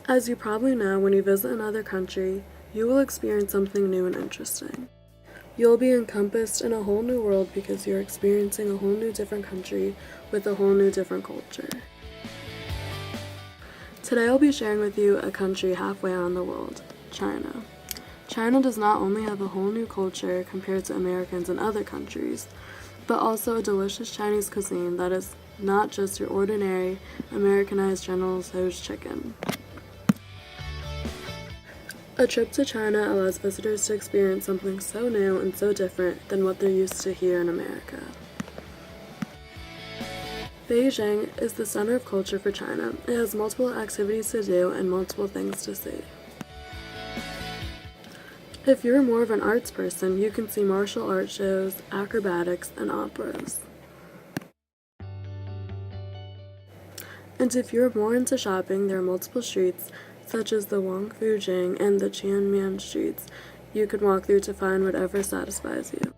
As you probably know, when you visit another country, you will experience something new and interesting. You'll be encompassed in a whole new world because you're experiencing a whole new different country with a whole new different culture. Today I'll be sharing with you a country halfway around the world, China. China does not only have a whole new culture compared to Americans in other countries, but also a delicious Chinese cuisine that is not just your ordinary Americanized General Tso's chicken. A trip to China allows visitors to experience something so new and so different than what they're used to here in America. Beijing is the center of culture for China. It has multiple activities to do and multiple things to see. If you're more of an arts person, you can see martial art shows, acrobatics, and operas. And if you're more into shopping, there are multiple streets, such as the Wangfu Jing and the Qianmian streets, you can walk through to find whatever satisfies you.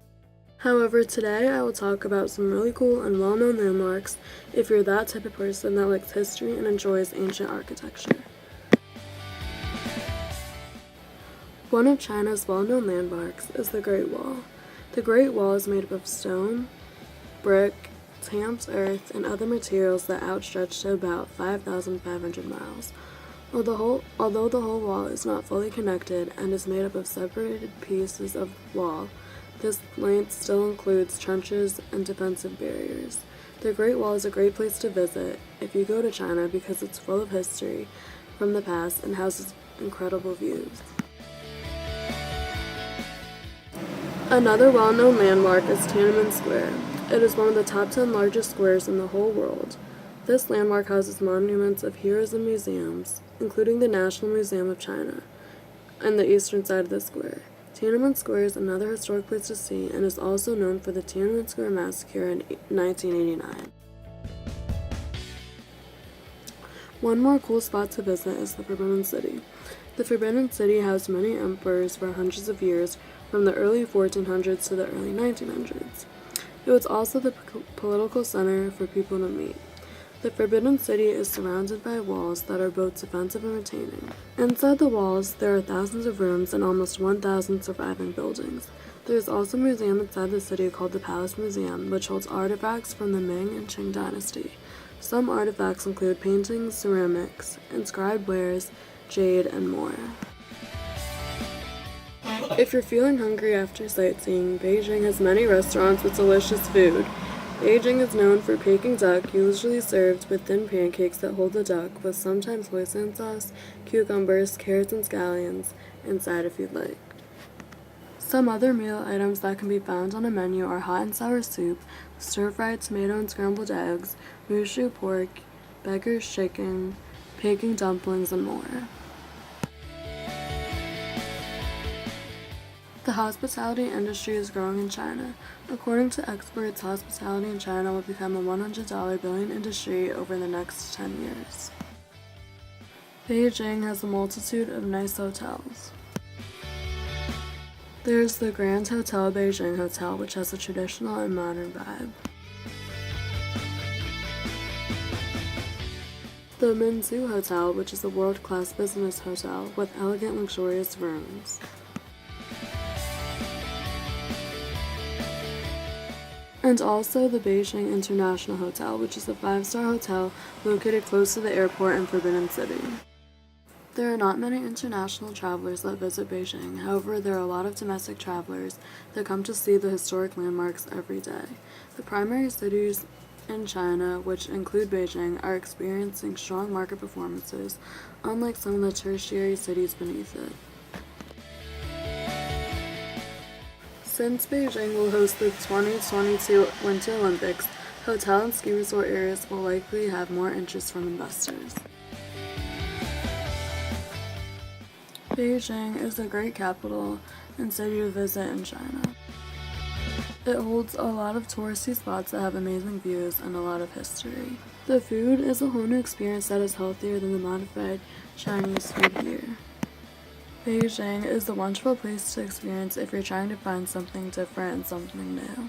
However, today I will talk about some really cool and well-known landmarks if you're that type of person that likes history and enjoys ancient architecture. One of China's well-known landmarks is the Great Wall. The Great Wall is made up of stone, brick, stamped earth, and other materials that outstretch to about 5,500 miles. Although the whole wall is not fully connected and is made up of separated pieces of wall, this length still includes trenches and defensive barriers. The Great Wall is a great place to visit if you go to China because it's full of history from the past and houses incredible views. Another well-known landmark is Tiananmen Square. It is one of the top 10 largest squares in the whole world. This landmark houses monuments of heroes and museums, including the National Museum of China, on the eastern side of the square. Tiananmen Square is another historic place to see and is also known for the Tiananmen Square massacre in 1989. One more cool spot to visit is the Forbidden City. The Forbidden City housed many emperors for hundreds of years, from the early 1400s to the early 1900s. It was also the political center for people to meet. The Forbidden City is surrounded by walls that are both defensive and retaining. Inside the walls, there are thousands of rooms and almost 1,000 surviving buildings. There is also a museum inside the city called the Palace Museum, which holds artifacts from the Ming and Qing dynasty. Some artifacts include paintings, ceramics, inscribed wares, jade, and more. If you're feeling hungry after sightseeing, Beijing has many restaurants with delicious food. Beijing is known for Peking duck, usually served with thin pancakes that hold the duck, with sometimes hoisin sauce, cucumbers, carrots, and scallions inside if you'd like. Some other meal items that can be found on a menu are hot and sour soup, stir-fried tomato and scrambled eggs, wushu pork, beggar's chicken, Peking dumplings, and more. The hospitality industry is growing in China. According to experts, hospitality in China will become a $100 billion industry over the next 10 years. Beijing has a multitude of nice hotels. There's the Grand Hotel Beijing Hotel, which has a traditional and modern vibe. The Minzu Hotel, which is a world-class business hotel with elegant, luxurious rooms. And also the Beijing International Hotel, which is a 5-star hotel located close to the airport in Forbidden City. There are not many international travelers that visit Beijing, however there are a lot of domestic travelers that come to see the historic landmarks every day. The primary cities in China, which include Beijing, are experiencing strong market performances, unlike some of the tertiary cities beneath it. Since Beijing will host the 2022 Winter Olympics, hotel and ski resort areas will likely have more interest from investors. Beijing is a great capital and city to visit in China. It holds a lot of touristy spots that have amazing views and a lot of history. The food is a whole new experience that is healthier than the modified Chinese food here. Beijing is a wonderful place to experience if you're trying to find something different and something new.